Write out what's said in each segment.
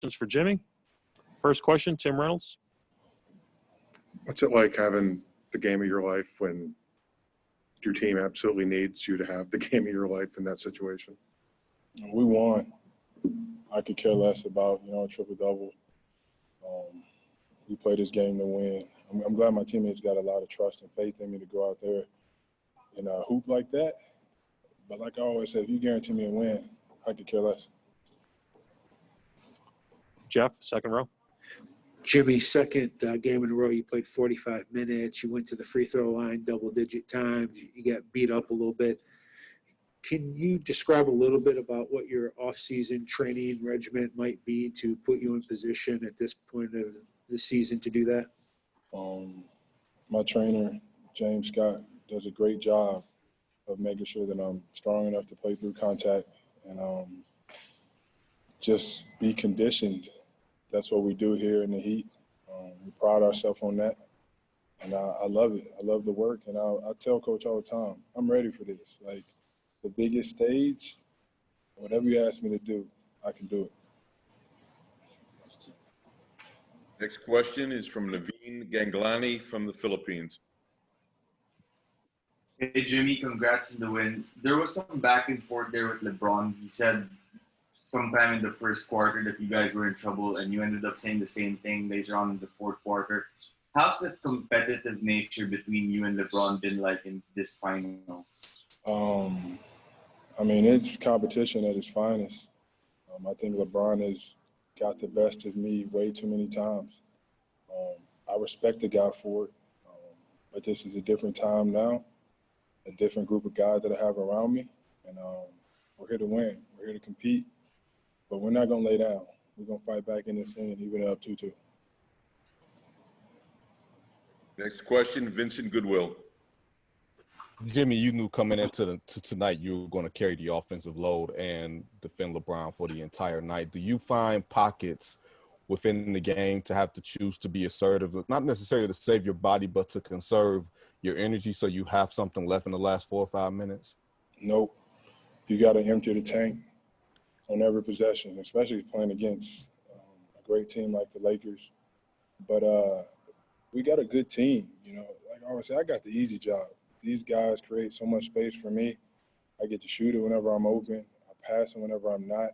For Jimmy. First question, Tim Reynolds. What's it like having the game of your life when your team absolutely needs you to have the game of your life in that situation? We won. I could care less about, a triple-double. We play this game to win. I'm glad my teammates got a lot of trust and faith in me to go out there and hoop like that. But like I always say, if you guarantee me a win, I could care less. Jeff, second row. Jimmy, second game in a row, you played 45 minutes. You went to the free throw line double-digit times. You got beat up a little bit. Can you describe a little bit about what your off-season training regimen might be to put you in position at this point of the season to do that? My trainer, James Scott, does a great job of making sure that I'm strong enough to play through contact and just be conditioned. That's what we do here in the Heat. We pride ourselves on that, and I love it. I love the work, and I tell Coach all the time, I'm ready for this. Like, the biggest stage, whatever you ask me to do, I can do it. Next question is from Naveen Ganglani from the Philippines. Hey, Jimmy, congrats on the win. There was some back and forth there with LeBron. He said sometime in the first quarter that you guys were in trouble, and you ended up saying the same thing later on in the fourth quarter. How's the competitive nature between you and LeBron been like in this finals? It's competition at its finest. I think LeBron has got the best of me way too many times. I respect the guy for it, but this is a different time now, a different group of guys that I have around me, and we're here to win. We're here to compete, but we're not going to lay down. We're going to fight back in this thing and even up 2-2. Next question, Vincent Goodwill. Jimmy, you knew coming into tonight you were going to carry the offensive load and defend LeBron for the entire night. Do you find pockets within the game to have to choose to be assertive, not necessarily to save your body, but to conserve your energy so you have something left in the last 4 or 5 minutes? Nope. You got to empty the tank on every possession, especially playing against a great team like the Lakers. But we got a good team. Like I always say, I got the easy job. These guys create so much space for me. I get to shoot it whenever I'm open. I pass it whenever I'm not.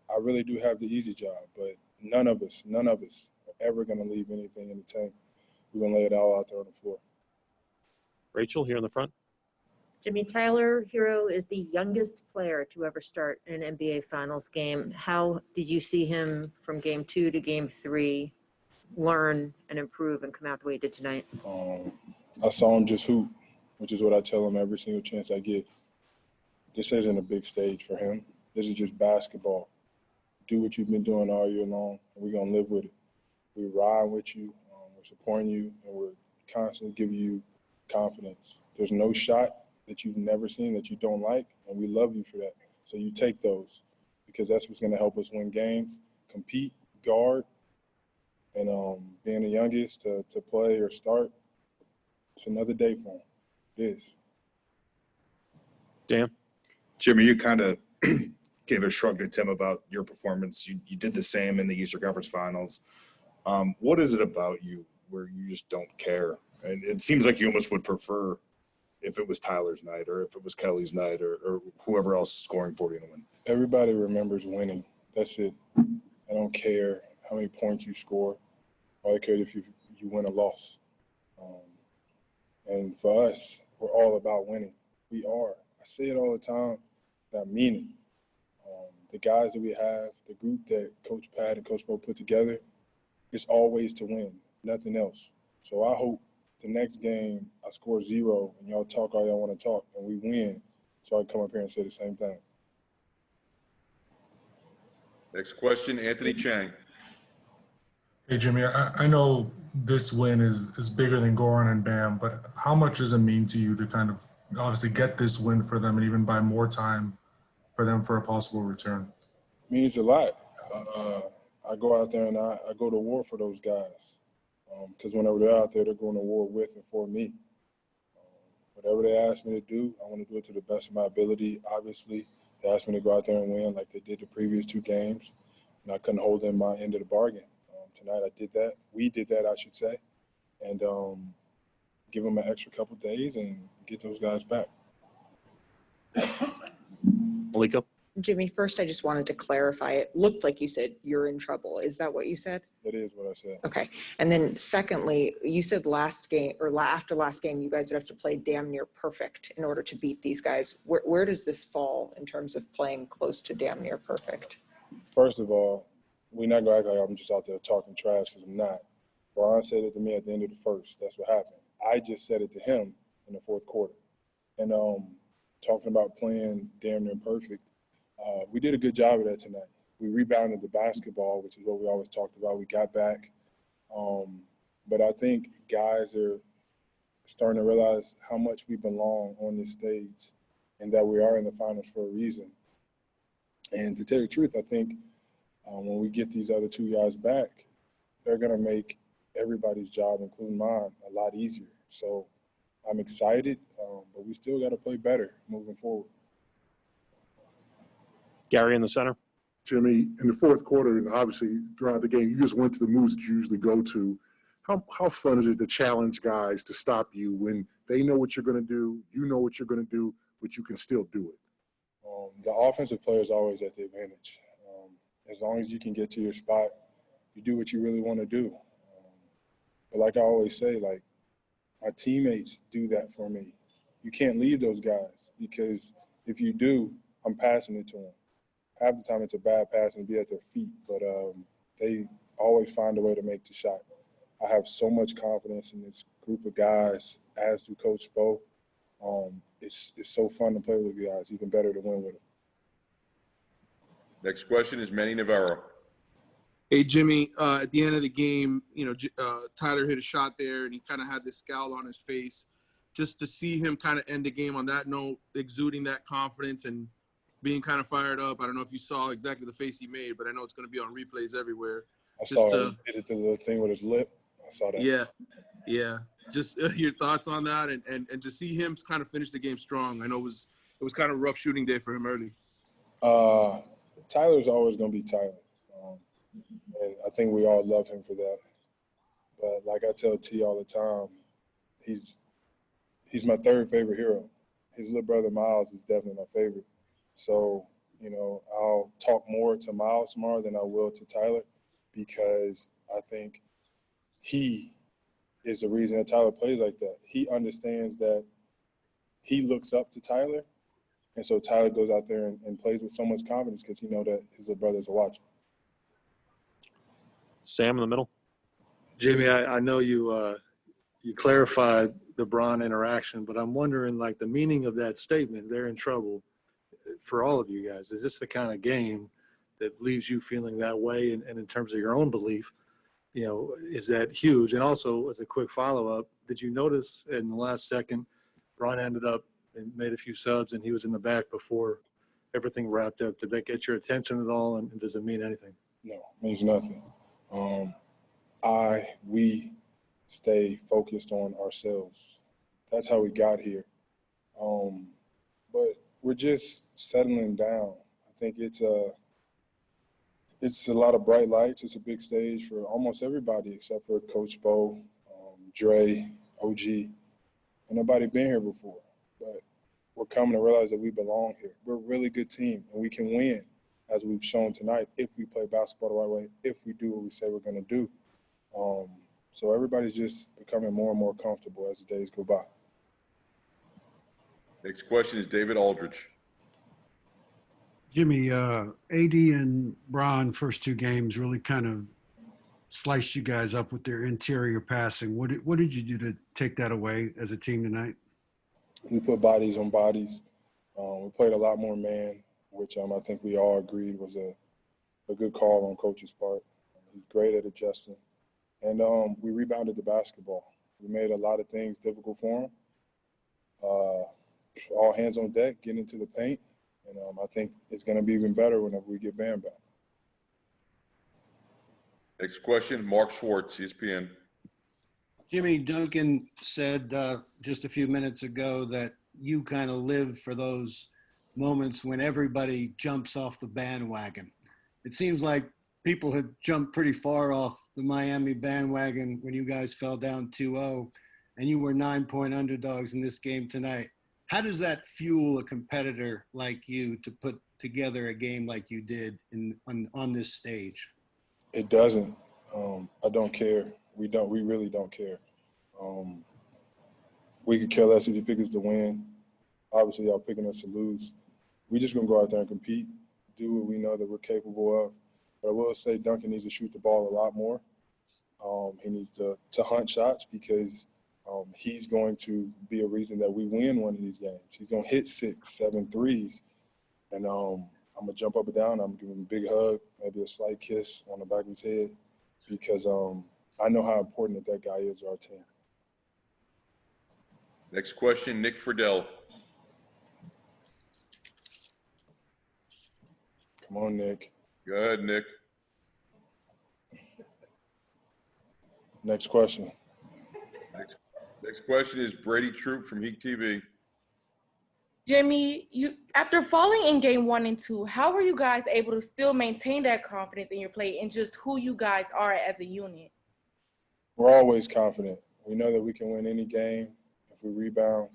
I really do have the easy job, but none of us are ever going to leave anything in the tank. We're going to lay it all out there on the floor. Rachel, here in the front. Jimmy, Tyler Hero is the youngest player to ever start an NBA Finals game. How did you see him from Game 2 to Game 3 learn and improve and come out the way he did tonight? I saw him just hoop, which is what I tell him every single chance I get. This isn't a big stage for him. This is just basketball. Do what you've been doing all year long, and we're going to live with it. We ride with you, we're supporting you, and we're constantly giving you confidence. There's no shot that you've never seen that you don't like, and we love you for that. So you take those because that's what's going to help us win games, compete, guard, and being the youngest to play or start, it's another day for him. It is. Dan? Jimmy, you kind of gave a shrug to Tim about your performance. You did the same in the Eastern Conference Finals. What is it about you where you just don't care? And it seems like you almost would prefer if it was Tyler's night or if it was Kelly's night or whoever else scoring 40 in the win. Everybody remembers winning. That's it. I don't care how many points you score. All I care if you win or loss. And for us, we're all about winning. We are. I say it all the time, and I mean it. The guys that we have, the group that Coach Pat and Coach Bo put together, it's always to win, nothing else. So I hope the next game I score 0 and y'all talk all y'all want to talk and we win so I can come up here and say the same thing. Next question, Anthony Chang. Hey, Jimmy, I know this win is bigger than Goran and Bam, but how much does it mean to you to kind of obviously get this win for them and even buy more time for them for a possible return? It means a lot. I go out there and I go to war for those guys because whenever they're out there, they're going to war with and for me. Whatever they ask me to do, I want to do it to the best of my ability. Obviously, they asked me to go out there and win like they did the previous 2 games. and I couldn't hold in my end of the bargain. Tonight I did that. We did that, I should say, and give them an extra couple days and get those guys back. Malika? Jimmy, first, I just wanted to clarify. It looked like you said you're in trouble. Is that what you said? That is what I said. Okay. And then secondly, you said last game or after last game, you guys would have to play damn near perfect in order to beat these guys. Where does this fall in terms of playing close to damn near perfect? First of all, we're not going to act like I'm just out there talking trash, because I'm not. Brian said it to me at the end of the first. That's what happened. I just said it to him in the fourth quarter. And talking about playing damn near perfect, we did a good job of that tonight. We rebounded the basketball, which is what we always talked about. We got back. But I think guys are starting to realize how much we belong on this stage and that we are in the finals for a reason. And to tell you the truth, I think when we get these other two guys back, they're going to make everybody's job, including mine, a lot easier. So I'm excited, but we still got to play better moving forward. Gary in the center. Jimmy, in the fourth quarter, and obviously throughout the game, you just went to the moves that you usually go to. How fun is it to challenge guys to stop you when they know what you're going to do, you know what you're going to do, but you can still do it? The offensive player is always at the advantage. As long as you can get to your spot, you do what you really want to do. But like I always say, like, my teammates do that for me. You can't leave those guys, because if you do, I'm passing it to them. Half the time it's a bad pass and be at their feet, but they always find a way to make the shot. I have so much confidence in this group of guys, as do Coach Bo. It's so fun to play with you guys, even better to win with them. Next question is Manny Navarro. Hey, Jimmy, at the end of the game, Tyler hit a shot there, and he kind of had this scowl on his face. Just to see him kind of end the game on that note, exuding that confidence and being kind of fired up. I don't know if you saw exactly the face he made, but I know it's going to be on replays everywhere. I saw it. He did the little thing with his lip. I saw that. Yeah. Just your thoughts on that, and to see him kind of finish the game strong. I know it was kind of a rough shooting day for him early. Tyler's always going to be Tyler. And I think we all love him for that. But like I tell T all the time, he's my third favorite hero. His little brother Miles is definitely my favorite. So, I'll talk more to Miles tomorrow than I will to Tyler, because I think he is the reason that Tyler plays like that. He understands that he looks up to Tyler, and so Tyler goes out there and plays with so much confidence because he knows that his little brothers are watching. Sam in the middle. Jimmy, I know you clarified the Bron interaction, but I'm wondering, like, the meaning of that statement, they're in trouble, for all of you guys. Is this the kind of game that leaves you feeling that way? And in terms of your own belief, is that huge? And also, as a quick follow-up, did you notice in the last second, Bron ended up and made a few subs, and he was in the back before everything wrapped up? Did that get your attention at all, and does it mean anything? No, it means nothing. We stay focused on ourselves. That's how we got here. But we're just settling down. I think it's a lot of bright lights. It's a big stage for almost everybody except for Coach Bo, Dre, OG, and nobody been here before. But we're coming to realize that we belong here. We're a really good team, and we can win, as we've shown tonight, if we play basketball the right way, if we do what we say we're going to do. So everybody's just becoming more and more comfortable as the days go by. Next question is David Aldridge. Jimmy, AD and Bron first two games really kind of sliced you guys up with their interior passing. What did you do to take that away as a team tonight? We put bodies on bodies. We played a lot more man, which I think we all agreed was a good call on Coach's part. He's great at adjusting. And we rebounded the basketball. We made a lot of things difficult for him. All hands on deck, getting into the paint. And I think it's going to be even better whenever we get Bam back. Next question, Mark Schwartz, ESPN. Jimmy, Duncan said just a few minutes ago that you kind of live for those moments when everybody jumps off the bandwagon. It seems like people had jumped pretty far off the Miami bandwagon when you guys fell down 2-0, and you were 9-point underdogs in this game tonight. How does that fuel a competitor like you to put together a game like you did on this stage? It doesn't. I don't care. We really don't care. We could care less if you pick us to win. Obviously, y'all picking us to lose. We just gonna go out there and compete, do what we know that we're capable of. But I will say Duncan needs to shoot the ball a lot more. He needs to hunt shots because he's going to be a reason that we win one of these games. He's going to hit 6, 7 threes, and I'm going to jump up and down. I'm going to give him a big hug, maybe a slight kiss on the back of his head because I know how important that guy is to our team. Next question, Nick Fedele. Come on, Nick. Go ahead, Nick. Next question. Next question is Brady Troop from Heat TV. Jimmy, after falling in game 1 and 2, how were you guys able to still maintain that confidence in your play and just who you guys are as a unit? We're always confident. We know that we can win any game if we rebound,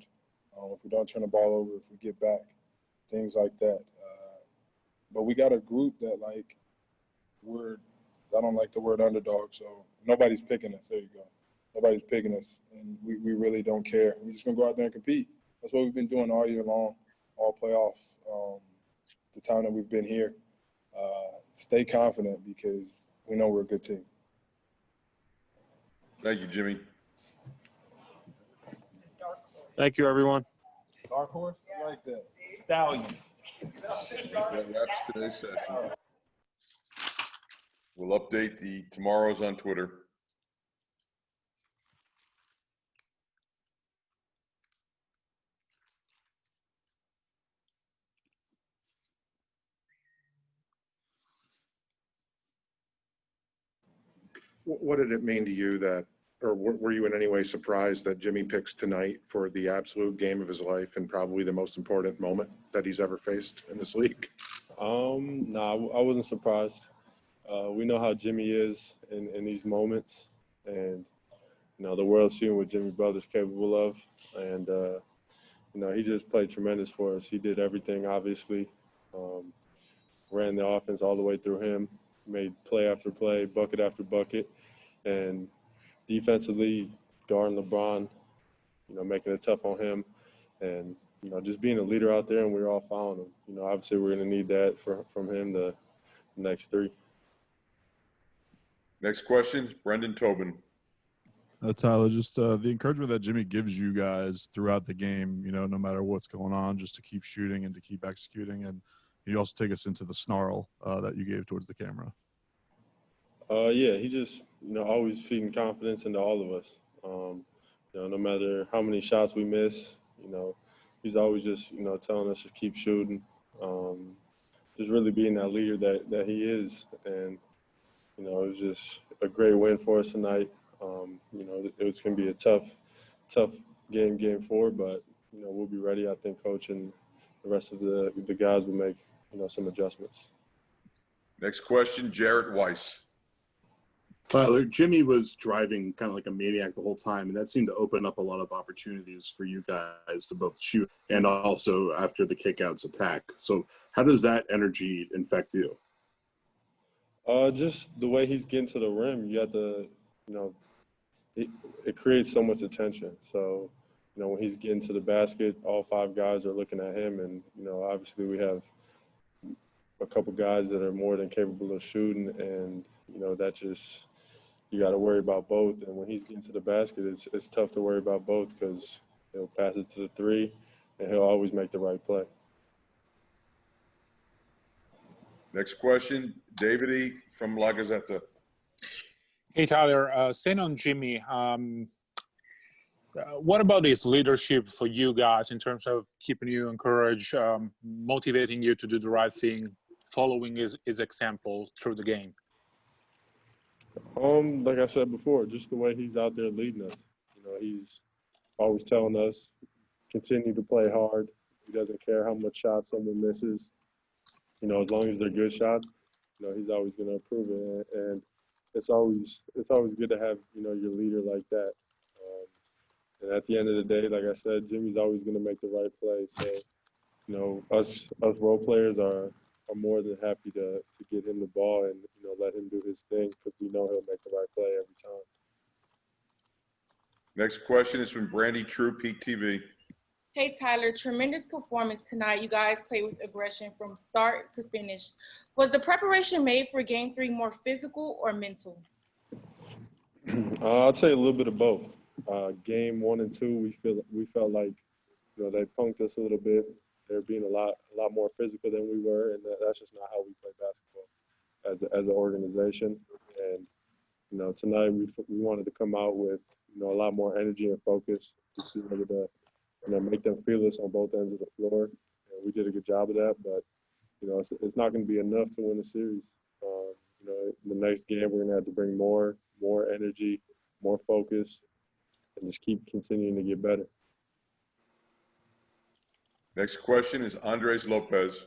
if we don't turn the ball over, if we get back, things like that. But we got a group that, like, I don't like the word underdog, so nobody's picking us. There you go. Nobody's picking us, and we really don't care. We're just going to go out there and compete. That's what we've been doing all year long, all playoff, the time that we've been here. Stay confident because we know we're a good team. Thank you, Jimmy. Thank you, everyone. Dark horse? I like that. Stallion. That wraps today's session. We'll update the tomorrows on Twitter. What did it mean to you that, or were you in any way surprised that Jimmy picks tonight for the absolute game of his life and probably the most important moment that he's ever faced in this league? No, I wasn't surprised. We know how Jimmy is in these moments, and the world's seeing what Jimmy Butler's capable of, and he just played tremendous for us. He did everything, obviously. Ran the offense all the way through him, made play after play, bucket after bucket, and defensively guarding LeBron, making it tough on him, and just being a leader out there, and we were all following him. Obviously we're going to need that from him the next 3. Next question, Brendan Tobin. Tyler, just the encouragement that Jimmy gives you guys throughout the game, no matter what's going on, just to keep shooting and to keep executing. And you also take us into the snarl that you gave towards the camera. Yeah, he just, always feeding confidence into all of us. No matter how many shots we miss, he's always just, telling us to keep shooting. Just really being that leader that he is. And, it was just a great win for us tonight. It was going to be a tough game 4, but, we'll be ready. I think Coach and the rest of the guys will make, some adjustments. Next question, Jarrett Weiss. Tyler, Jimmy was driving kind of like a maniac the whole time, and that seemed to open up a lot of opportunities for you guys to both shoot and also after the kickouts attack. So how does that energy infect you? Just the way he's getting to the rim, you have to, it creates so much attention. So, when he's getting to the basket, all 5 guys are looking at him, and, obviously we have a couple guys that are more than capable of shooting, and, that just, you got to worry about both. And when he's getting to the basket, it's tough to worry about both because he'll pass it to the 3, and he'll always make the right play. Next question, David E. from La Gazzetta. Hey, Tyler, staying on Jimmy, what about his leadership for you guys in terms of keeping you encouraged, motivating you to do the right thing, following his example through the game? Like I said before, just the way he's out there leading us. He's always telling us, continue to play hard. He doesn't care how much shots someone misses. As long as they're good shots. he's always going to improve it. And it's always good to have, your leader like that. And at the end of the day, like I said, Jimmy's always going to make the right play. So, us role players are more than happy to get him the ball and, let him do his thing because we know he'll make the right play every time. Next question is from Brandy True, Peak TV. Hey, Tyler, tremendous performance tonight. You guys played with aggression from start to finish. Was the preparation made for Game 3 more physical or mental? I'd say a little bit of both. Game 1 and 2, we felt like, they punked us a little bit. They're being a lot more physical than we were, and that's just not how we play basketball as an organization. And tonight we wanted to come out with a lot more energy and focus to be able to make them feel us on both ends of the floor. And we did a good job of that, but it's not going to be enough to win the series. The next game we're going to have to bring more energy, more focus, and just keep continuing to get better. Next question is Andres Lopez.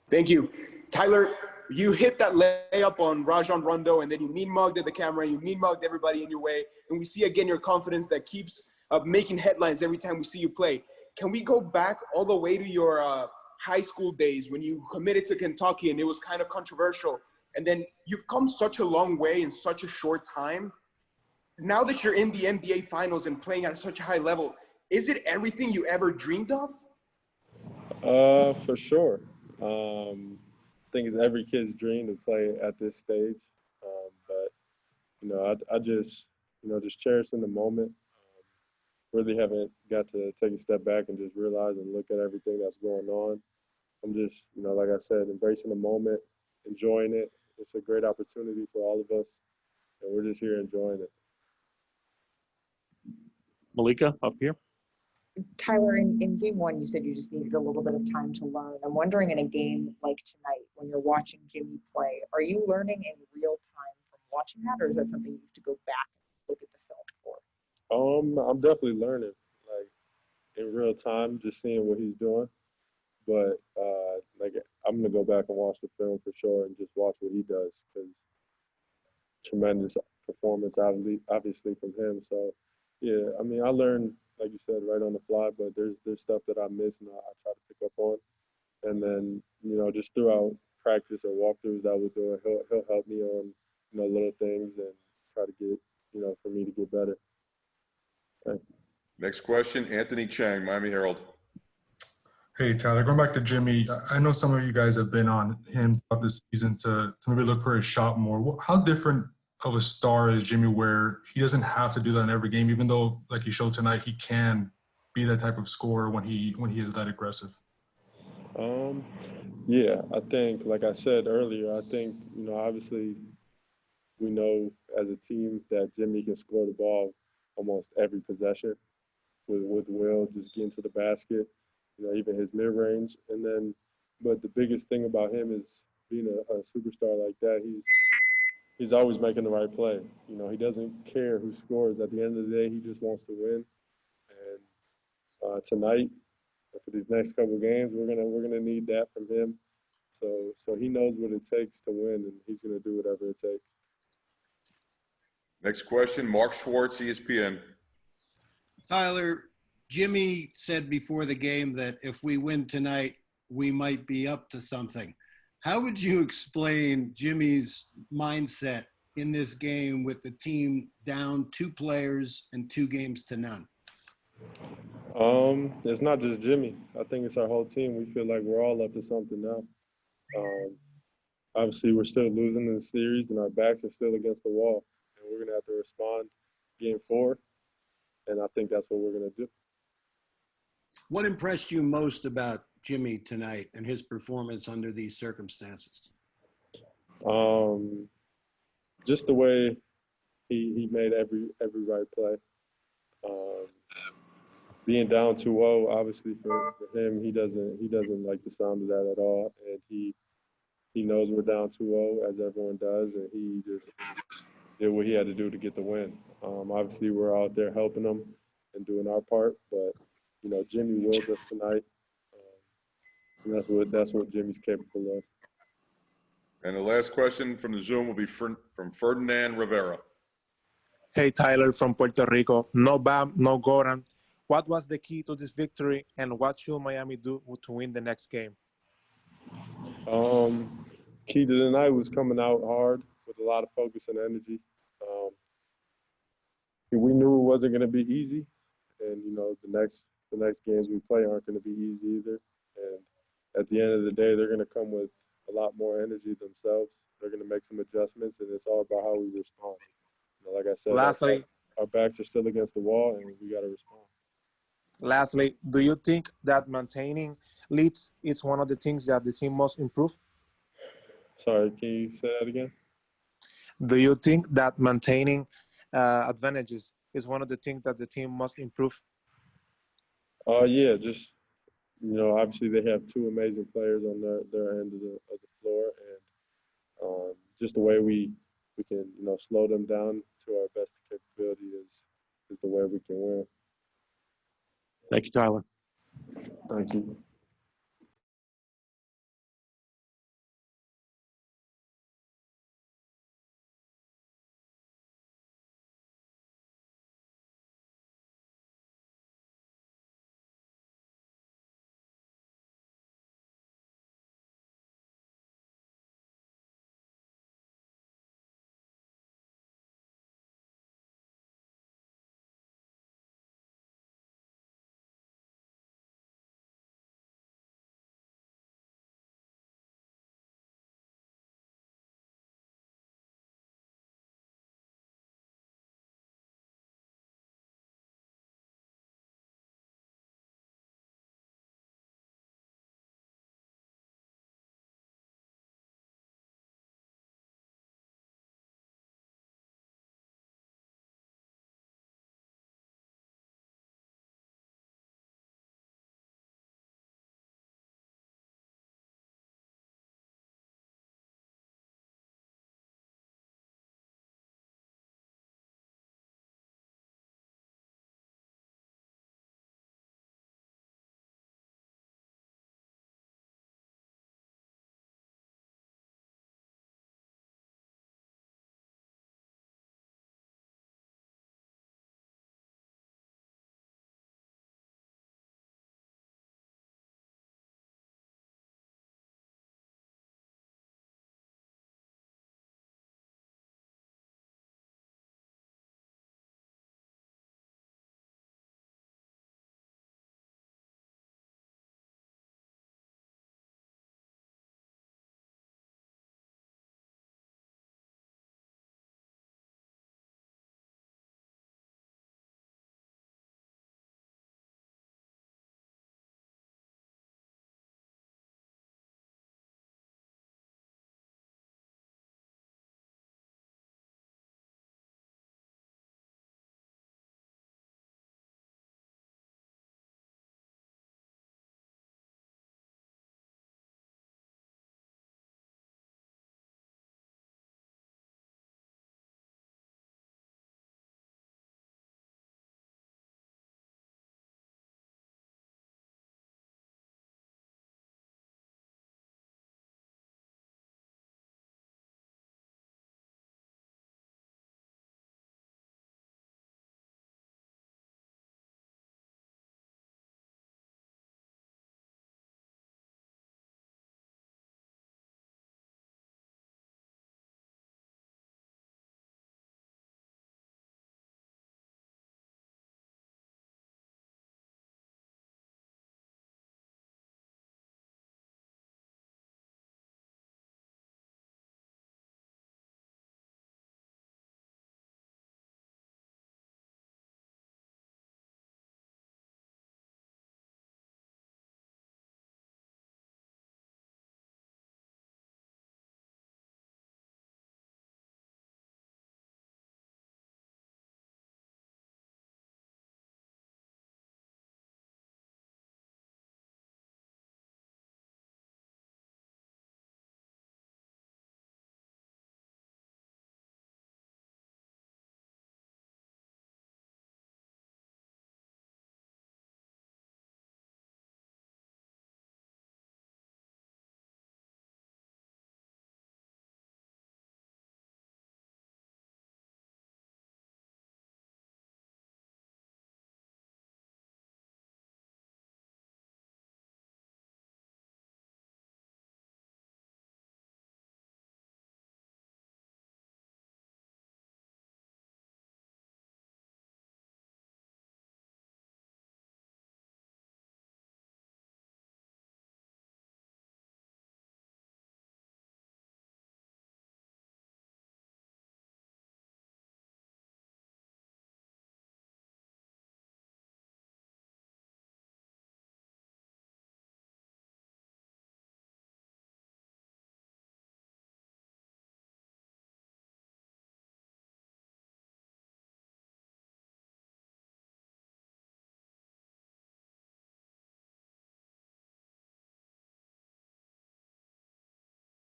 Thank you. Tyler, you hit that layup on Rajon Rondo, and then you mean-mugged at the camera, and you mean-mugged everybody in your way. And we see, again, your confidence that keeps making headlines every time we see you play. Can we go back all the way to your high school days when you committed to Kentucky and it was kind of controversial? And then you've come such a long way in such a short time. Now that you're in the NBA Finals and playing at such a high level, is it everything you ever dreamed of? For sure. I think it's every kid's dream to play at this stage. But I just cherish in the moment. Really haven't got to take a step back and just realize and look at everything that's going on. I'm just, like I said, embracing the moment, enjoying it. It's a great opportunity for all of us, and we're just here enjoying it. Malika, up here. Tyler, in game 1, you said you just needed a little bit of time to learn. I'm wondering in a game like tonight, when you're watching Jimmy play, are you learning in real time from watching that, or is that something you have to go back and look at the film for? I'm definitely learning, like in real time, just seeing what he's doing. But I'm gonna go back and watch the film for sure and just watch what he does because tremendous performance, obviously from him. So yeah, I mean, I learned, like you said, right on the fly. But there's stuff that I miss and I try to pick up on. And then just throughout practice or walkthroughs that we're doing, he'll help me on little things and try to get for me to get better. Okay. Next question, Anthony Chang, Miami Herald. Hey, Tyler, going back to Jimmy, I know some of you guys have been on him throughout this season to maybe look for his shot more. How different of a star is Jimmy where he doesn't have to do that in every game, even though, like he showed tonight, he can be that type of scorer when he is that aggressive? Yeah, I think, like I said earlier, I think, obviously we know as a team that Jimmy can score the ball almost every possession with Will just getting to the basket, even his mid-range. And then, but the biggest thing about him is being a superstar like that, he's always making the right play. He doesn't care who scores. At the end of the day, he just wants to win. And tonight, for these next couple of games, we're gonna need that from him. So he knows what it takes to win, and he's gonna do whatever it takes. Next question, Mark Schwartz, ESPN. Tyler, Jimmy said before the game that if we win tonight, we might be up to something. How would you explain Jimmy's mindset in this game with the team down 2 players and 2 games to none? It's not just Jimmy. I think it's our whole team. We feel like we're all up to something now. Obviously, we're still losing in the series, and our backs are still against the wall. And we're going to have to respond game 4, and I think that's what we're going to do. What impressed you most about Jimmy tonight and his performance under these circumstances? Just the way he made every right play. Being down 2-0, obviously for him, he doesn't like the sound of that at all, and he knows we're down 2-0 as everyone does, and he just did what he had to do to get the win. Obviously, we're out there helping him and doing our part, but Jimmy willed us tonight, and that's what Jimmy's capable of. And the last question from the Zoom will be from Ferdinand Rivera. Hey, Tyler from Puerto Rico. No Bam, no Goran. What was the key to this victory, and what should Miami do to win the next game? Key to the night was coming out hard with a lot of focus and energy. We knew it wasn't going to be easy, and the next games we play aren't going to be easy either. And at the end of the day, they're going to come with a lot more energy themselves. They're going to make some adjustments, and it's all about how we respond. Like I said, Lastly, our backs are still against the wall, and we got to respond. Lastly, do you think that maintaining leads is one of the things that the team must improve? Sorry, can you say that again? Do you think that maintaining advantages is one of the things that the team must improve? Yeah, just obviously they have two amazing players on their end of the floor, and just the way we can slow them down to our best capability is the way we can win. Thank you, Tyler. Thank you.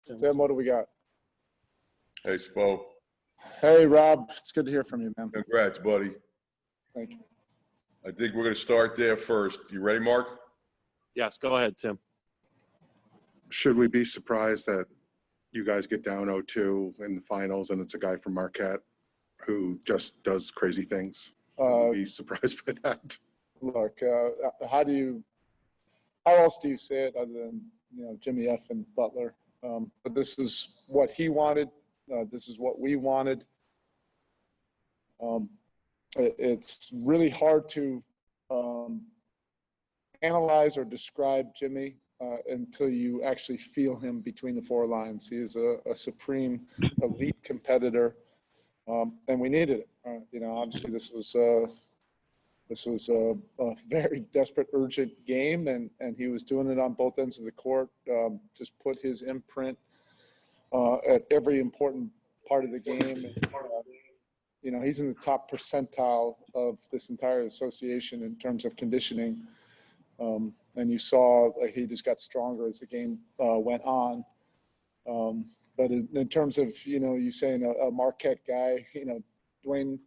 Tim, what do we got? Hey, Spo. Hey, Rob. It's good to hear from you, man. Congrats, buddy. Thank you. I think we're going to start there first. You ready, Mark? Yes, go ahead, Tim. Should we be surprised that you guys get down 0-2 in the finals and it's a guy from Marquette who just does crazy things? Should we be surprised by that? Look, how else do you say it other than, Jimmy F and Butler? But this is what he wanted. This is what we wanted. It's really hard to analyze or describe Jimmy until you actually feel him between the four lines. He is a supreme elite competitor, and we needed it. Obviously this was a very desperate, urgent game, and he was doing it on both ends of the court. Just put his imprint at every important part of the game. He's in the top percentile of this entire association in terms of conditioning. And you saw he just got stronger as the game went on. But in terms of, you saying a Marquette guy, Dwayne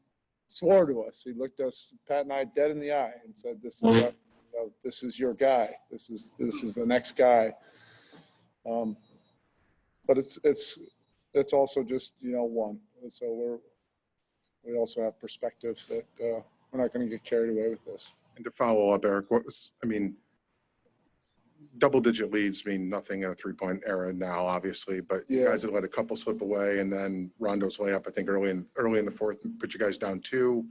swore to us. He looked us, Pat and I, dead in the eye and said, "This is your guy. This is the next guy." But it's also just one. So we also have perspective that we're not going to get carried away with this. And to follow up, Eric, double-digit leads mean nothing in a three-point era now, obviously, but you guys have let a couple slip away, and then Rondo's layup, I think, early in the fourth, put you guys down 2.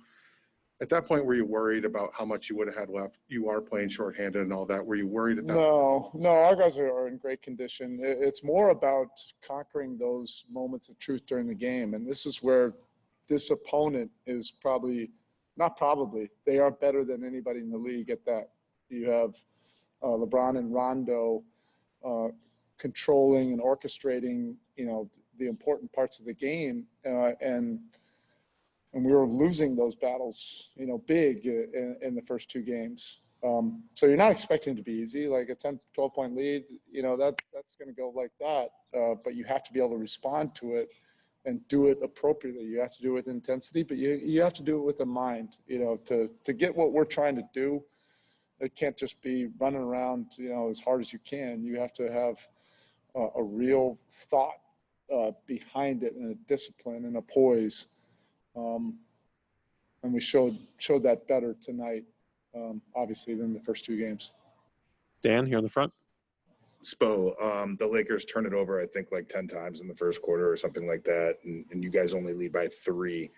At that point, were you worried about how much you would have had left? You are playing shorthanded and all that. Were you worried at that point? No, our guys are in great condition. It's more about conquering those moments of truth during the game, and this is where this opponent is they are better than anybody in the league at that. You have LeBron and Rondo controlling and orchestrating, the important parts of the game, and we were losing those battles, big in the first 2 games. So you're not expecting it to be easy, like a 10, 12-point lead, that's going to go like that. But you have to be able to respond to it and do it appropriately. You have to do it with intensity, but you have to do it with a mind, to get what we're trying to do. It can't just be running around, as hard as you can. You have to have a real thought behind it, and a discipline and a poise. And we showed that better tonight, obviously, than the first 2 games. Dan, here in the front. Spo, the Lakers turned it over, I think, like 10 times in the first quarter or something like that, and you guys only lead by 3.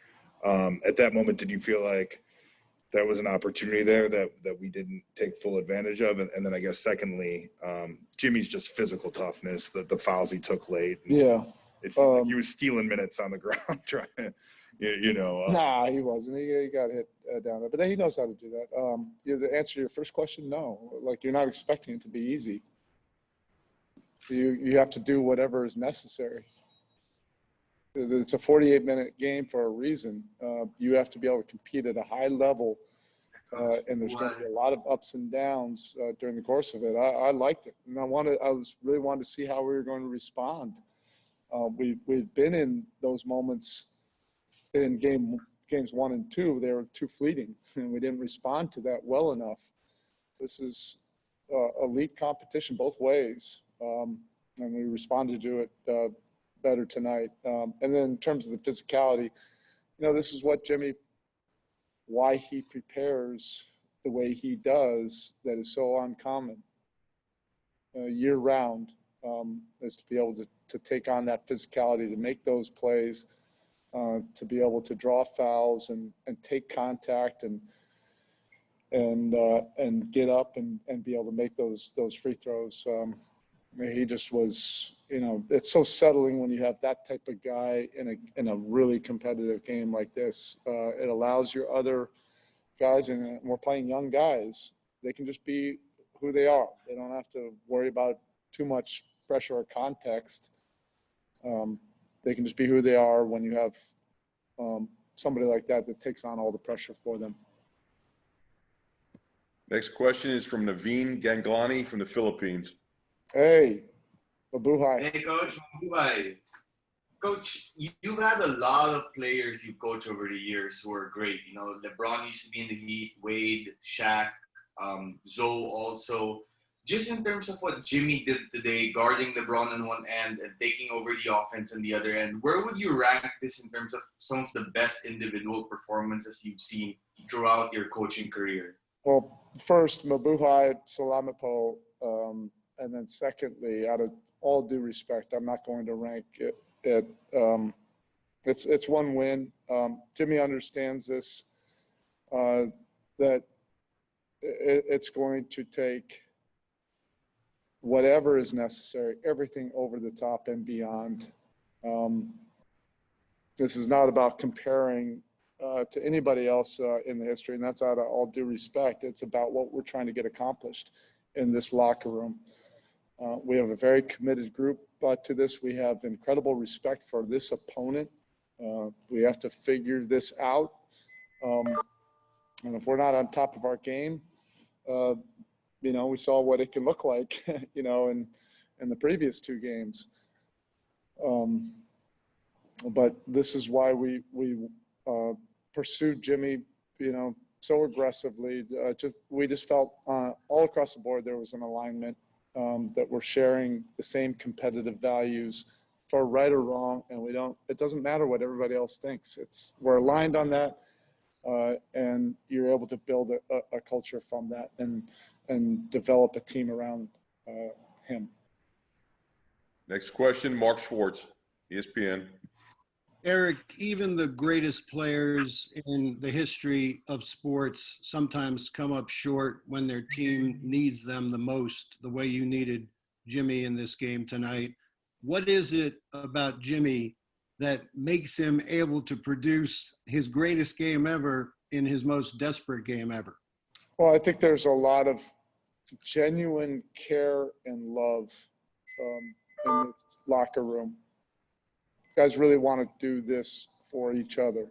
At that moment, did you feel like that was an opportunity there that we didn't take full advantage of? And then I guess secondly, Jimmy's just physical toughness, the fouls he took late. Yeah. It seemed like he was stealing minutes on the ground trying to, Nah, he wasn't. He got hit down there, but he knows how to do that. The answer to your first question, no. Like, you're not expecting it to be easy. You have to do whatever is necessary. It's a 48-minute game for a reason. You have to be able to compete at a high level, and there's going to be a lot of ups and downs during the course of it. I liked it, and I really wanted to see how we were going to respond. We've been in those moments in games 1 and 2. They were too fleeting, and we didn't respond to that well enough. This is elite competition both ways, and we responded to it better tonight. And then in terms of the physicality, this is what why he prepares the way he does, that is so uncommon year round, is to be able to take on that physicality, to make those plays, to be able to draw fouls and take contact and get up and be able to make those free throws. He just was, it's so settling when you have that type of guy in a really competitive game like this. It allows your other guys, and we're playing young guys, they can just be who they are. They don't have to worry about too much pressure or context. They can just be who they are when you have somebody like that takes on all the pressure for them. Next question is from Naveen Ganglani from the Philippines. Hey. Mabuhay. Hey, Coach. Mabuhay. Coach, you've had a lot of players you coach over the years who are great. You know, LeBron used to be in the Heat, Wade, Shaq, Zoe also. Just in terms of what Jimmy did today, guarding LeBron on one end and taking over the offense on the other end, where would you rank this in terms of some of the best individual performances you've seen throughout your coaching career? Well, first, Mabuhay, Salamat po, and then secondly, out of all due respect, I'm not going to rank it. It's one win. Jimmy understands this, that it's going to take whatever is necessary, everything over the top and beyond. This is not about comparing to anybody else in the history, and that's out of all due respect. It's about what we're trying to get accomplished in this locker room. We have a very committed group to this. We have incredible respect for this opponent. We have to figure this out. And if we're not on top of our game, you know, we saw what it can look like, you know, in the previous two games. But this is why we pursued Jimmy, you know, so aggressively. We just felt all across the board there was an alignment, that we're sharing the same competitive values for right or wrong, and it doesn't matter what everybody else thinks. We're aligned on that, and you're able to build a culture from that and develop a team around him. Next question, Mark Schwartz, ESPN. Eric, even the greatest players in the history of sports sometimes come up short when their team needs them the most, the way you needed Jimmy in this game tonight. What is it about Jimmy that makes him able to produce his greatest game ever in his most desperate game ever? Well, I think there's a lot of genuine care and love in the locker room. Guys really want to do this for each other.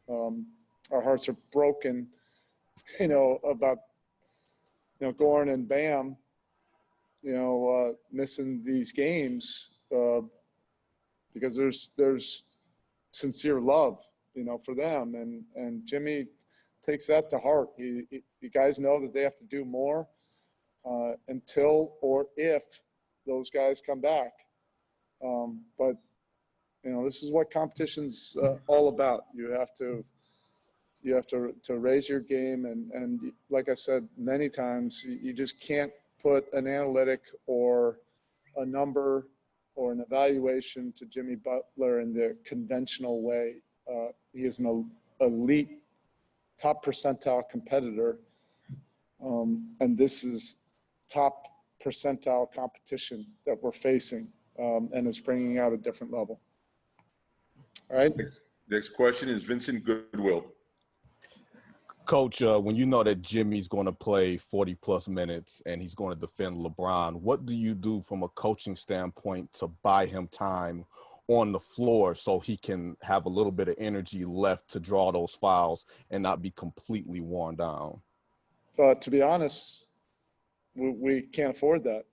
Our hearts are broken, you know, about, you know, Goran and Bam, you know, missing these games because there's sincere love, you know, for them. And Jimmy takes that to heart. You guys know that they have to do more until or if those guys come back. But you know, this is what competition's all about. You have to raise your game, and like I said many times, you just can't put an analytic or a number or an evaluation to Jimmy Butler in the conventional way. He is an elite, top percentile competitor, and this is top percentile competition that we're facing, and it's bringing out a different level. All right. Next question is Vincent Goodwill. Coach, when you know that Jimmy's going to play 40-plus minutes and he's going to defend LeBron, what do you do from a coaching standpoint to buy him time on the floor so he can have a little bit of energy left to draw those fouls and not be completely worn down? To be honest, we can't afford that.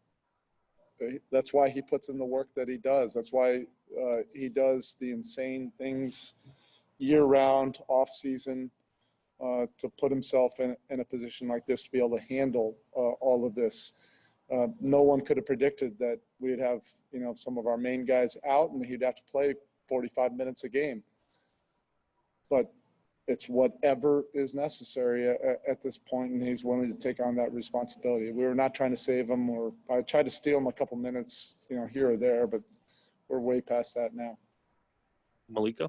That's why he puts in the work that he does. That's why he does the insane things year-round, off-season, to put himself in a position like this to be able to handle all of this. No one could have predicted that we'd have, you know, some of our main guys out and he'd have to play 45 minutes a game. But it's whatever is necessary at this point, and he's willing to take on that responsibility. We were not trying to save him, or I tried to steal him a couple minutes, you know, here or there, but we're way past that now. Malika?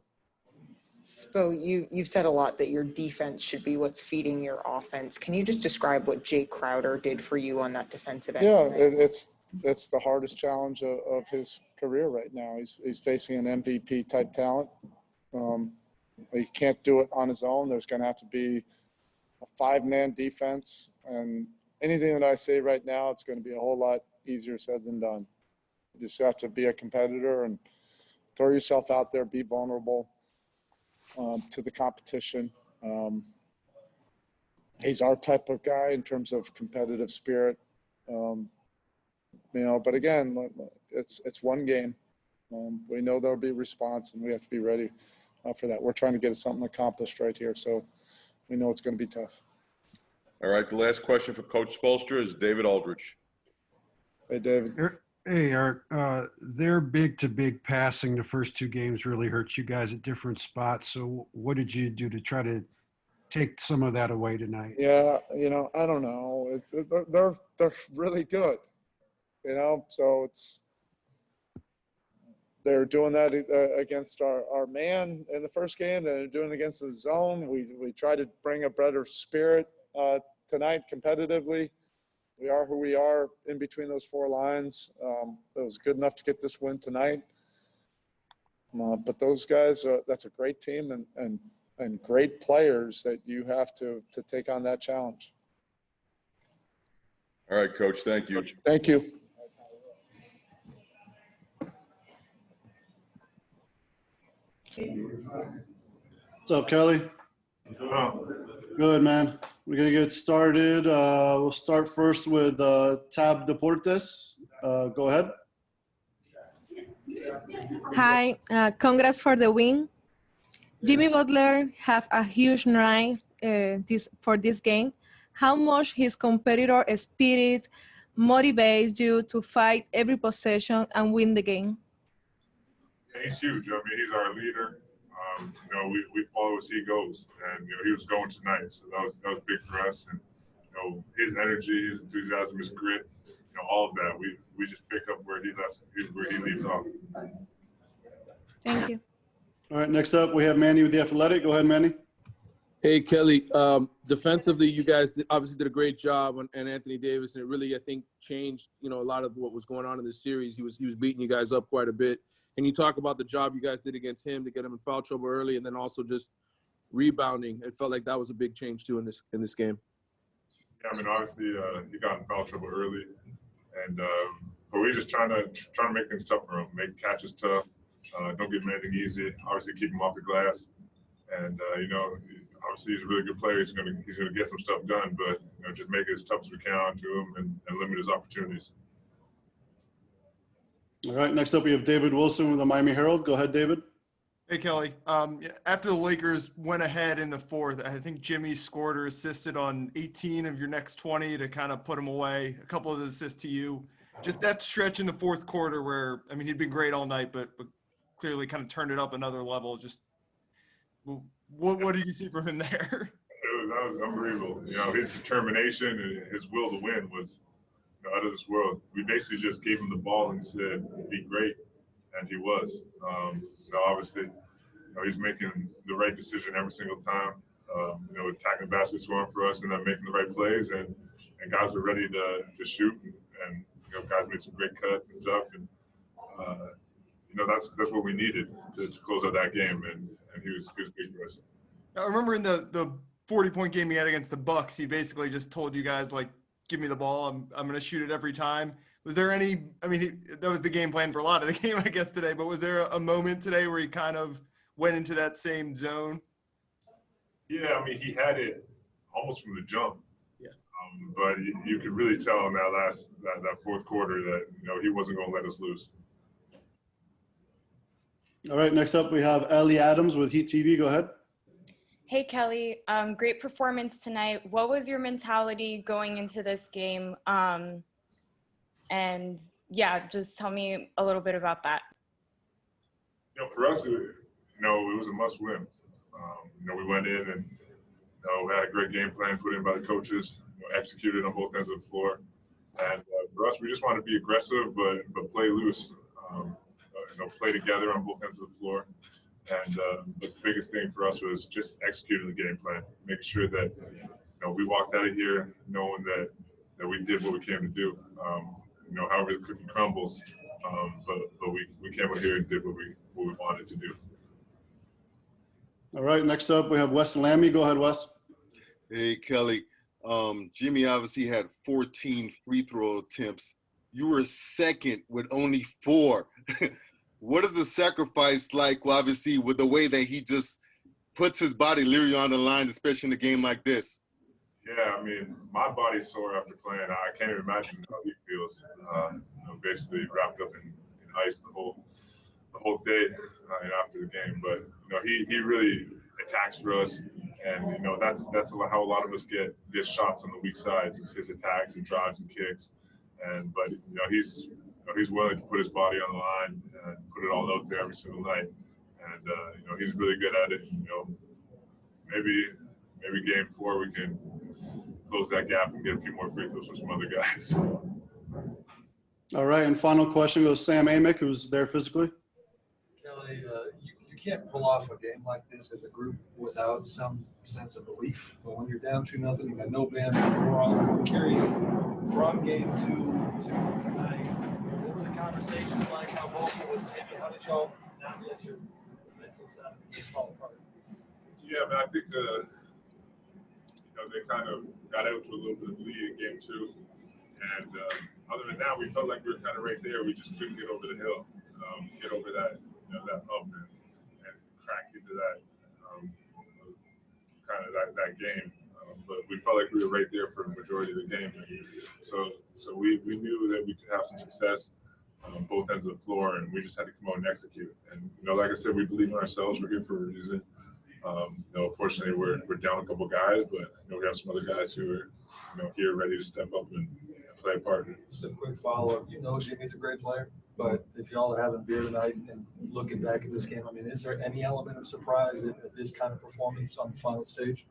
So you've said a lot that your defense should be what's feeding your offense. Can you just describe what Jay Crowder did for you on that defensive end? Yeah, it's the hardest challenge of his career right now. He's facing an MVP type talent. He can't do it on his own. There's going to have to be a 5-man defense, and anything that I say right now, it's going to be a whole lot easier said than done. You just have to be a competitor and throw yourself out there, be vulnerable to the competition. He's our type of guy in terms of competitive spirit. You know, but again, it's one game. We know there'll be a response, and we have to be ready for that. We're trying to get something accomplished right here, so we know it's going to be tough. All right, the last question for Coach Spoelstra is David Aldridge. Hey, David. Hey, Eric. Their big-to-big passing the first two games really hurt you guys at different spots. So what did you do to try to take some of that away tonight? Yeah, I don't know. They're really good, so they're doing that against our man in the first game. They're doing it against the zone. We try to bring a better spirit tonight competitively. We are who we are in between those four lines. It was good enough to get this win tonight. But those guys, that's a great team and great players that you have to take on that challenge. All right, Coach, thank you. Thank you. What's up, Kelly? Good, man. We're going to get started. We'll start first with Tab Deportes. Go ahead. Hi, congrats for the win. Jimmy Butler have a huge night for this game. How much his competitor spirit motivates you to fight every possession and win the game? He's huge. I mean, he's our leader. We follow as he goes, and he was going tonight, so that was big for us. And his energy, his enthusiasm, his grit, all of that. We just pick up where he leaves off. Thank you. All right, next up we have Manny with The Athletic. Go ahead, Manny. Hey, Kelly. Defensively, you guys obviously did a great job and Anthony Davis, and it really, I think, changed, a lot of what was going on in the series. He was beating you guys up quite a bit. Can you talk about the job you guys did against him to get him in foul trouble early, and then also just rebounding? It felt like that was a big change too in this game. Yeah, I mean, obviously he got in foul trouble early, and but we're just trying to make things tough for him, make catches tough. Don't give him anything easy. Obviously, keep him off the glass, and obviously he's a really good player. He's gonna get some stuff done, but just make it as tough as we can to him and limit his opportunities. All right, next up we have David Wilson with the Miami Herald. Go ahead, David. Hey, Kelly. After the Lakers went ahead in the fourth, I think Jimmy scored or assisted on 18 of your next 20 to kind of put him away. A couple of the assists to you. Just that stretch in the fourth quarter where, I mean, he'd been great all night, but clearly kind of turned it up another level. Just what did you see from him there? That was unbelievable. His determination and his will to win was out of this world. We basically just gave him the ball and said, be great, and he was. Obviously, he's making the right decision every single time. Attacking the basket, scoring for us, and then making the right plays, and guys were ready to shoot, and guys made some great cuts and stuff, and that's what we needed to close out that game, and he was big for us. I remember in the 40-point game he had against the Bucks, he basically just told you guys, like, give me the ball, I'm going to shoot it every time. Was there any, I mean, that was the game plan for a lot of the game, I guess, today, but was there a moment today where he kind of went into that same zone? Yeah, I mean, he had it almost from the jump. Yeah. But you could really tell in that fourth quarter that, he wasn't going to let us lose. All right, next up we have Ellie Adams with Heat TV. Go ahead. Hey, Kelly. Great performance tonight. What was your mentality going into this game? And yeah, just tell me a little bit about that. For us, it was a must win. We went in and we had a great game plan put in by the coaches, executed on both ends of the floor. And for us, we just want to be aggressive, but play loose. Play together on both ends of the floor. And but the biggest thing for us was just executing the game plan, making sure that we walked out of here knowing that we did what we came to do. However the cookie crumbles, but we came out here and did what we wanted to do. All right, next up we have Wes Lammy. Go ahead, Wes. Hey, Kelly. Jimmy obviously had 14 free throw attempts. You were second with only 4. What is the sacrifice like, well, obviously, with the way that he just puts his body literally on the line, especially in a game like this? Yeah, I mean, my body's sore after playing. I can't even imagine how he feels. Basically wrapped up in ice the whole day after the game. But he really attacks for us, and that's how a lot of us get shots on the weak sides. It's his attacks and drives and kicks, but he's willing to put his body on the line and put it all out there every single night, and he's really good at it. Maybe game 4 we can close that gap and get a few more free throws from some other guys. All right, and final question goes Sam Amick, who's there physically. Kelly, you can't pull off a game like this as a group without some sense of belief. But when you're down 2-0, you got no band, I'm curious from game 2 to tonight. What were the conversations like? How vocal was Jimmy? How did y'all not let your mental side fall apart? Yeah, I think they kind of got out to a little bit of lead in game 2, and other than that, we felt like we were kind of right there. We just couldn't get over the hill, get over that that hump and crack into that kind of that game. But we felt like we were right there for the majority of the game. So we knew that we could have some success on both ends of the floor, and we just had to come out and execute. And like I said, we believe in ourselves. We're here for a reason. Fortunately, we're down a couple guys, but we have some other guys who are here ready to step up and play a part. Just a quick follow-up. Jimmy's a great player, but if y'all are having beer tonight and looking back at this game, is there any element of surprise at this kind of performance on the final stage?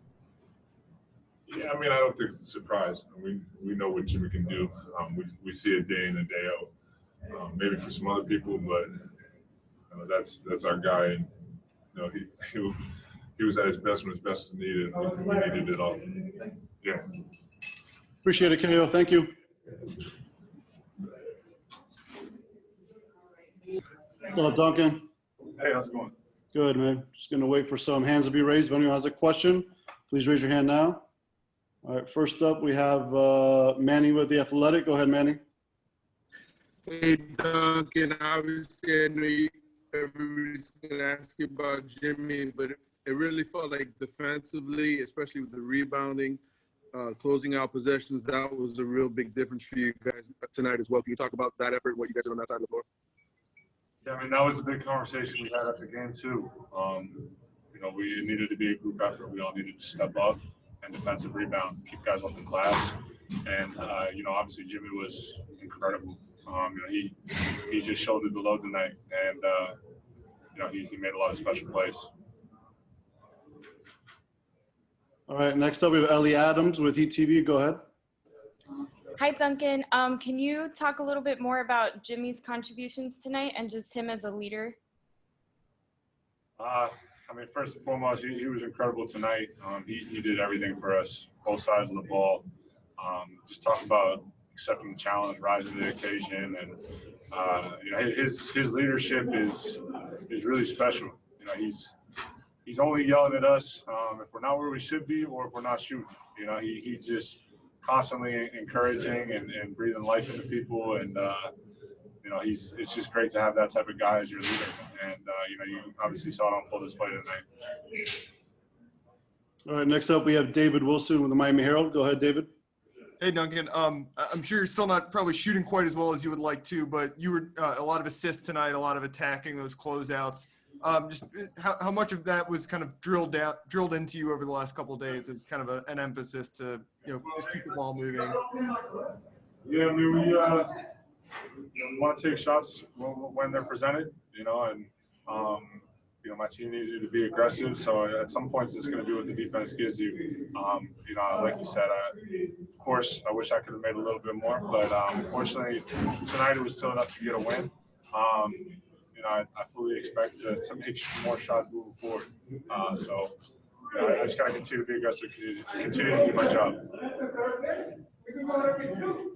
Yeah, I don't think it's a surprise. We know what Jimmy can do. We see it day in and day out. Maybe for some other people, but that's our guy. And he was at his best when his best was needed. We needed it all. Yeah. Appreciate it, Kenyo. Thank you. Hello, Duncan. Hey, how's it going? Good, man. Just going to wait for some hands to be raised. If anyone has a question, please raise your hand now. All right, first up, we have Manny with The Athletic. Go ahead, Manny. Hey, Duncan. Obviously, I know everybody's going to ask you about Jimmy, but it really felt like defensively, especially with the rebounding, closing out possessions, that was a real big difference for you guys tonight as well. Can you talk about that effort, what you guys did on that side of the floor? Yeah, that was a big conversation we had after game 2. We needed to be a group effort. We all needed to step up and defensive rebound, keep guys off the glass. And, obviously Jimmy was incredible. He just shouldered the load tonight, and, he made a lot of special plays. All right, next up we have Ellie Adams with ETV. Go ahead. Hi, Duncan. Can you talk a little bit more about Jimmy's contributions tonight and just him as a leader? First and foremost, he was incredible tonight. He did everything for us, both sides of the ball. Just talk about accepting the challenge, rising to the occasion, and his leadership is really special. He's only yelling at us if we're not where we should be or if we're not shooting. He just constantly encouraging and breathing life into people, and it's just great to have that type of guy as your leader. And you obviously saw it on full display tonight. All right, next up we have David Wilson with the Miami Herald. Go ahead, David. Hey, Duncan. I'm sure you're still not probably shooting quite as well as you would like to, but you were a lot of assists tonight, a lot of attacking those closeouts. Just how much of that was kind of drilled into you over the last couple of days as kind of an emphasis to just keep the ball moving? Yeah, we want to take shots when they're presented, and my team needs you to be aggressive. So at some points, it's going to be what the defense gives you. Like you said, of course, I wish I could have made a little bit more, but unfortunately, tonight it was still enough to get a win. I fully expect to make more shots moving forward. I just got to continue to be aggressive, continue to do my job.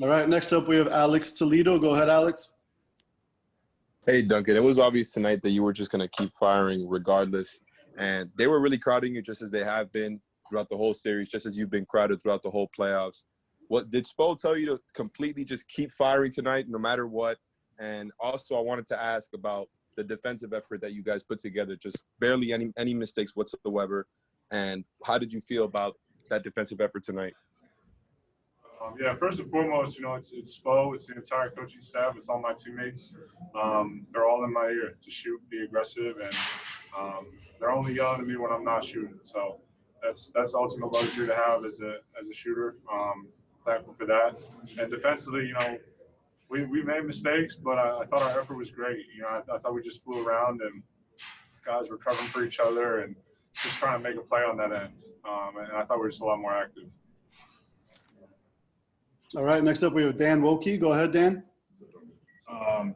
All right, next up we have Alex Toledo. Go ahead, Alex. Hey, Duncan. It was obvious tonight that you were just going to keep firing regardless. And they were really crowding you just as they have been throughout the whole series, just as you've been crowded throughout the whole playoffs. What did Spo tell you to completely just keep firing tonight no matter what? And also I wanted to ask about the defensive effort that you guys put together, just barely any mistakes whatsoever. And how did you feel about that defensive effort tonight? Yeah, first and foremost, it's Spo, it's the entire coaching staff, it's all my teammates. They're all in my ear to shoot, be aggressive, and they're only yelling at me when I'm not shooting. So that's the ultimate luxury to have as a shooter. Thankful for that. And defensively, we made mistakes, but I thought our effort was great. I thought we just flew around and guys were covering for each other and just trying to make a play on that end. And I thought we were just a lot more active. All right, next up we have Dan Wilkie. Go ahead, Dan. I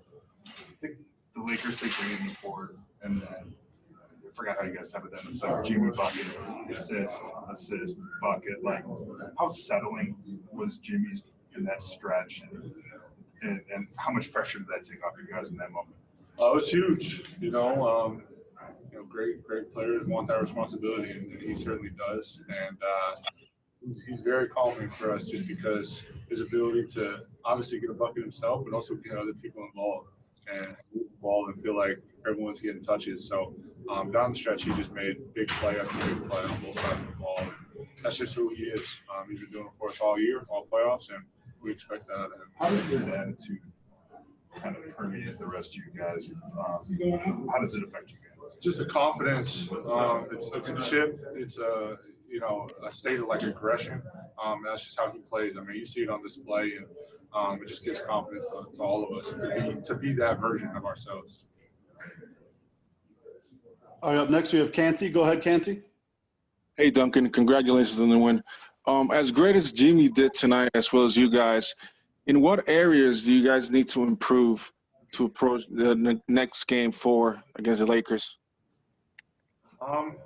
think the Lakers take the lead in the fourth, and then I forgot how you guys have it then. It's like Jimmy bucket, assist, bucket. Like, how settling was Jimmy's in that stretch, and how much pressure did that take off you guys in that moment? It was huge. Great players want that responsibility, and he certainly does. And he's very calming for us just because his ability to obviously get a bucket himself, but also get other people involved and move the ball and feel like everyone's getting touches. So down the stretch, he just made big play after big play on both sides of the ball. And that's just who he is. He's been doing it for us all year, all playoffs, and we expect that out of him. How does his attitude kind of permeate the rest of you guys? How does it affect you guys? Just a confidence. It's a chip. It's a state of like aggression. That's just how he plays. I mean, you see it on display, and it just gives confidence to all of us to be that version of ourselves. All right, up next we have Canty. Go ahead, Canty. Hey, Duncan. Congratulations on the win. As great as Jimmy did tonight, as well as you guys, in what areas do you guys need to improve to approach the next game 4 against the Lakers?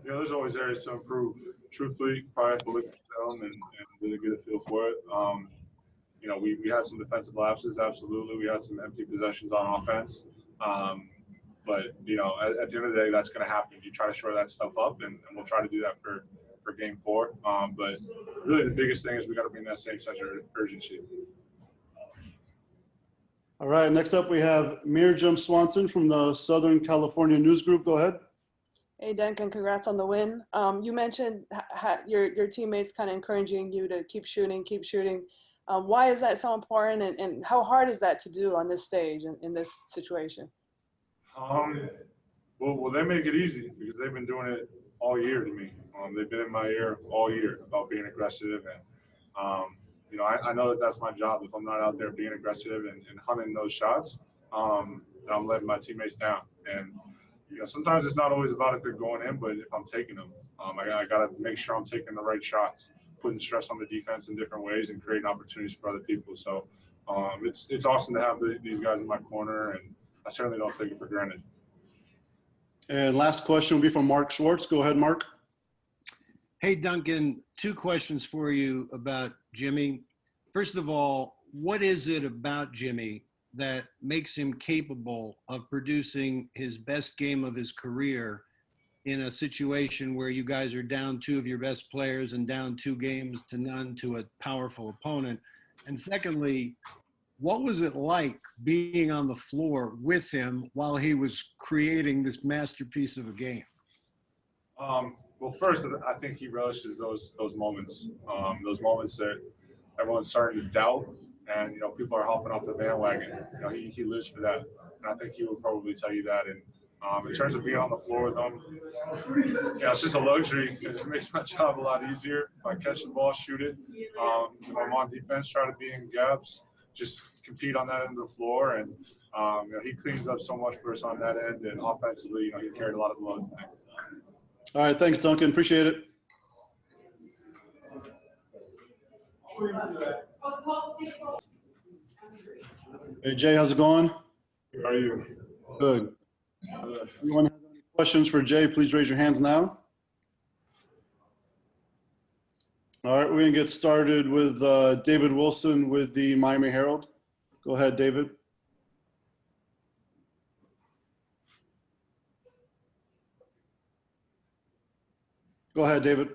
There's always areas to improve. Truthfully, probably have to look at film and really get a feel for it. We had some defensive lapses, absolutely. We had some empty possessions on offense. But, at the end of the day, that's going to happen. You try to shore that stuff up, and we'll try to do that for game 4. But really the biggest thing is we got to bring that same sense of urgency. All right, next up we have Mirjam Swanson from the Southern California News Group. Go ahead. Hey, Duncan, congrats on the win. You mentioned your teammates kind of encouraging you to keep shooting. Why is that so important, and how hard is that to do on this stage in this situation? Well, they make it easy because they've been doing it all year to me. They've been in my ear all year about being aggressive, and I know that that's my job. If I'm not out there being aggressive and hunting those shots, then I'm letting my teammates down. And sometimes it's not always about if they're going in, but if I'm taking them, I got to make sure I'm taking the right shots, putting stress on the defense in different ways, and creating opportunities for other people. So it's awesome to have these guys in my corner, and I certainly don't take it for granted. And last question will be from Mark Schwartz. Go ahead, Mark. Hey, Duncan, 2 questions for you about Jimmy. First of all, what is it about Jimmy that makes him capable of producing his best game of his career in a situation where you guys are down 2 of your best players and down 2 games to none to a powerful opponent? And secondly, what was it like being on the floor with him while he was creating this masterpiece of a game? Well, first, I think he relishes those moments that everyone's starting to doubt, and people are hopping off the bandwagon. He lives for that, and I think he would probably tell you that. And in terms of being on the floor with them, it's just a luxury. It makes my job a lot easier. If I catch the ball, shoot it. If I'm on defense, try to be in gaps, just compete on that end of the floor. And he cleans up so much for us on that end, and offensively, he carried a lot of the load. All right, thanks, Duncan. Appreciate it. Hey, Jay, how's it going? How are you? Good. Anyone have any questions for Jay, please raise your hands now. All right, we're going to get started with David Wilson with the Miami Herald. Go ahead, David. Go ahead, David.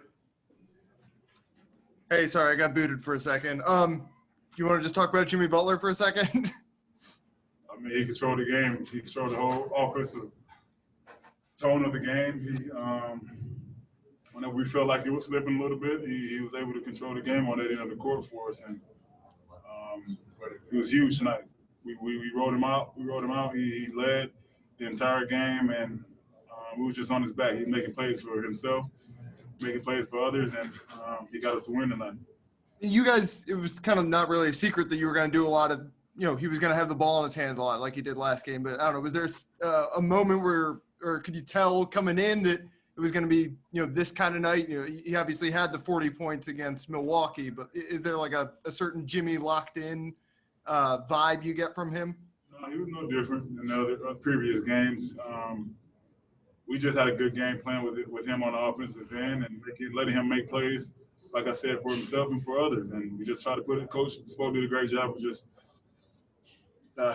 Hey, sorry, I got booted for a second. You want to just talk about Jimmy Butler for a second? I mean, he controlled the game. He controlled the whole offensive tone of the game. Whenever we felt like he was slipping a little bit, he was able to control the game on that end of the court for us. And But it was huge tonight. We wrote him out. We wrote him out. He led the entire game, and we were just on his back. He's making plays for himself, making plays for others, and he got us to win tonight. You guys, it was kind of not really a secret that you were going to do a lot of, he was going to have the ball in his hands a lot like he did last game. But I don't know, was there a moment where, or could you tell coming in that it was going to be, this kind of night? He obviously had the 40 points against Milwaukee, but is there like a certain Jimmy locked in vibe you get from him? No, he was no different than the other previous games. We just had a good game plan with him on the offensive end and letting him make plays, like I said, for himself and for others. And we just tried to put it. Coach Spo did a great job of just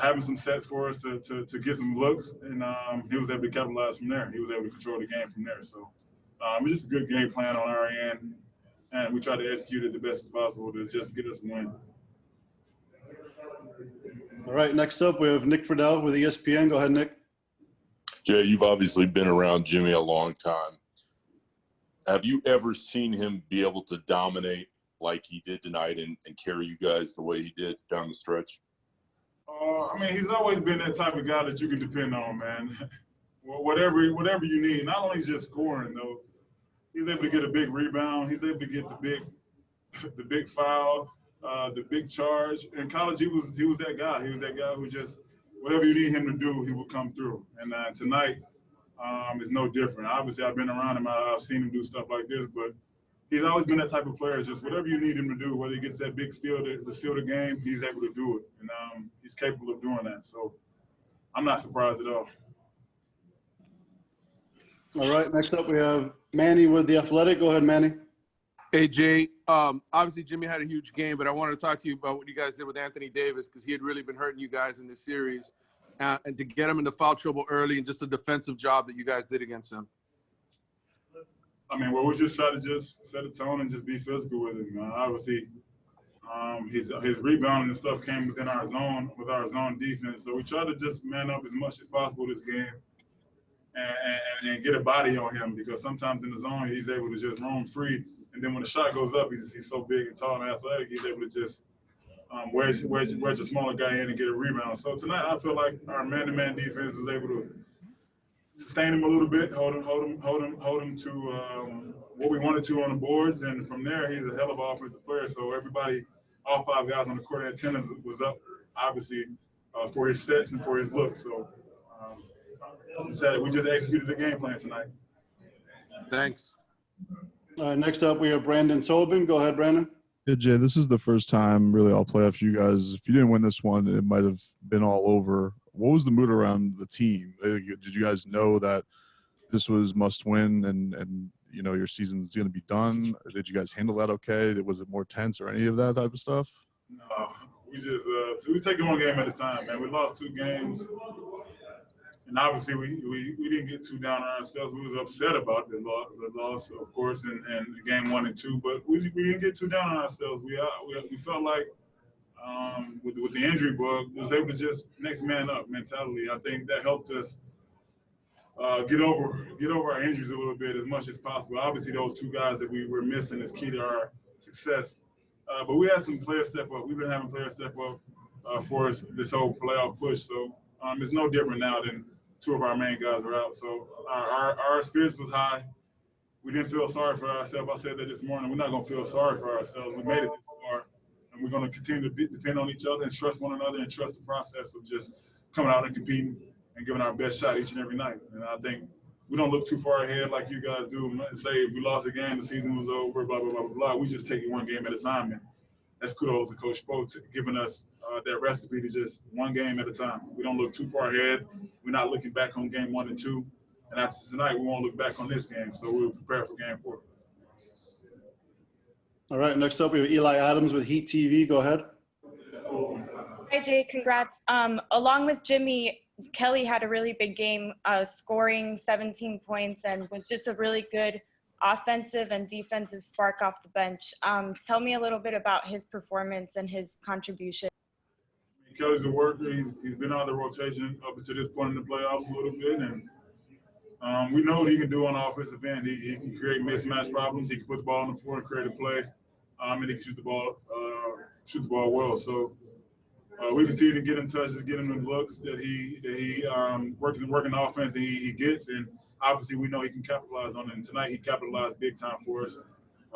having some sets for us to get some looks, and he was able to capitalize from there. He was able to control the game from there. So it was just a good game plan on our end, and we tried to execute it the best as possible to just get us a win. All right, next up we have Nick Fedele with ESPN. Go ahead, Nick. Jay, you've obviously been around Jimmy a long time. Have you ever seen him be able to dominate like he did tonight and carry you guys the way he did down the stretch? I mean, he's always been that type of guy that you can depend on, man. whatever you need. Not only just scoring though, he's able to get a big rebound. He's able to get the big foul, the big charge. In college, he was that guy. He was that guy who just whatever you need him to do, he will come through. And tonight is no different. Obviously, I've been around him. I've seen him do stuff like this, but he's always been that type of player. Just whatever you need him to do, whether he gets that big steal to steal the game, he's able to do it. And he's capable of doing that. So I'm not surprised at all. All right, next up we have Manny with The Athletic. Go ahead, Manny. Hey, Jay. Obviously, Jimmy had a huge game, but I wanted to talk to you about what you guys did with Anthony Davis because he had really been hurting you guys in this series. And to get him into foul trouble early and just a defensive job that you guys did against him. I mean, well, we just try to just set a tone and just be physical with him. Obviously, his rebounding and stuff came within our zone, with our zone defense. So we try to just man up as much as possible this game and get a body on him because sometimes in the zone, he's able to just roam free. And then when the shot goes up, he's so big and tall and athletic, he's able to just wedge a smaller guy in and get a rebound. So tonight, I feel like our man-to-man defense was able to sustain him a little bit, hold him to what we wanted to on the boards, and from there, he's a hell of an offensive player. So everybody, all five guys on the court, attendance was up, obviously, for his sets and for his looks. So we just executed the game plan tonight. Thanks. Next up, we have Brandon Tobin. Go ahead, Brandon. Yeah, Jay, this is the first time really all playoffs for you guys. If you didn't win this one, it might have been all over. What was the mood around the team? Did you guys know that this was must win and your season's going to be done? Or did you guys handle that okay? Was it more tense or any of that type of stuff? No, we just we take it one game at a time, man. We lost 2 games, and obviously we didn't get too down on ourselves. We was upset about the loss, of course, in game 1 and 2, but we didn't get too down on ourselves. We felt like with the injury bug, was able to just next man up mentality. I think that helped us get over our injuries a little bit as much as possible. Obviously, those 2 guys that we were missing is key to our success. But we had some players step up. We've been having players step up for us this whole playoff push. So it's no different now than 2 of our main guys are out. So our spirits was high. We didn't feel sorry for ourselves. I said that this morning. We're not going to feel sorry for ourselves. We made it this far. And we're going to continue to depend on each other and trust one another and trust the process of just coming out and competing and giving our best shot each and every night. And I think we don't look too far ahead like you guys do and say if we lost a game, the season was over, blah, blah, blah, blah, blah. We just take it one game at a time. And that's kudos to Coach Spo giving us that recipe to just one game at a time. We don't look too far ahead. We're not looking back on game 1 and 2. And after tonight, we won't look back on this game. So we'll prepare for game 4. All right, next up we have Eli Adams with Heat TV. Go ahead. Hi, Jay. Congrats. Along with Jimmy, Kelly had a really big game, scoring 17 points and was just a really good offensive and defensive spark off the bench. Tell me a little bit about his performance and his contribution. Kelly's a worker. He's been out of the rotation up to this point in the playoffs a little bit. And we know what he can do on the offensive end. He can create mismatch problems. He can put the ball on the floor and create a play. And he can shoot the ball well. So we continue to get in touch, get him the looks that he working offense that he gets, and obviously we know he can capitalize on it. And tonight he capitalized big time for us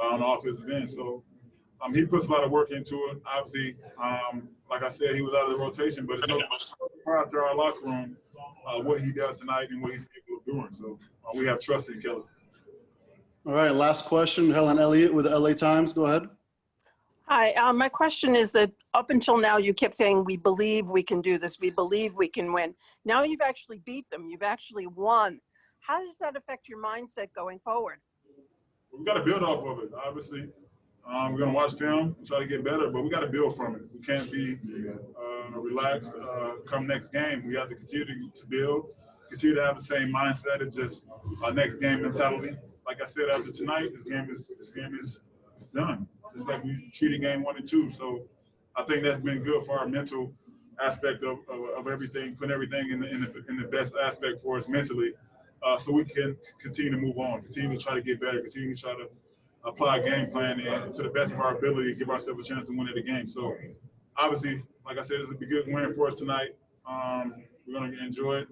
on the offensive end. So he puts a lot of work into it. Obviously, like I said, he was out of the rotation, but it's no surprise to our locker room what he did tonight and what he's capable of doing. So we have trust in Kelly. All right, last question, Helen Elliott with the LA Times. Go ahead. Hi, my question is that up until now, you kept saying, we believe we can do this. We believe we can win. Now you've actually beat them. You've actually won. How does that affect your mindset going forward? We got to build off of it, obviously. We're going to watch film and try to get better, but we got to build from it. We can't be relaxed come next game. We have to continue to build, continue to have the same mindset of just our next game mentality. Like I said, after tonight, this game is done. Just like we treated game 1 and 2. So I think that's been good for our mental aspect of everything, putting everything in the best aspect for us mentally, so we can continue to move on, continue to try to get better, continue to try to apply a game plan and to the best of our ability, give ourselves a chance to win the game. So obviously, like I said, this will be a good win for us tonight. We're going to enjoy it.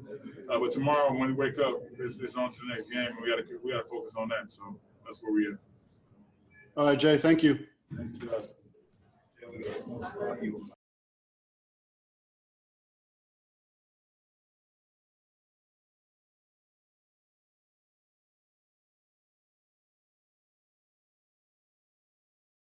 But tomorrow when we wake up, it's on to the next game, and we got to focus on that. So that's where we are. All right, Jay, thank you. Thank you.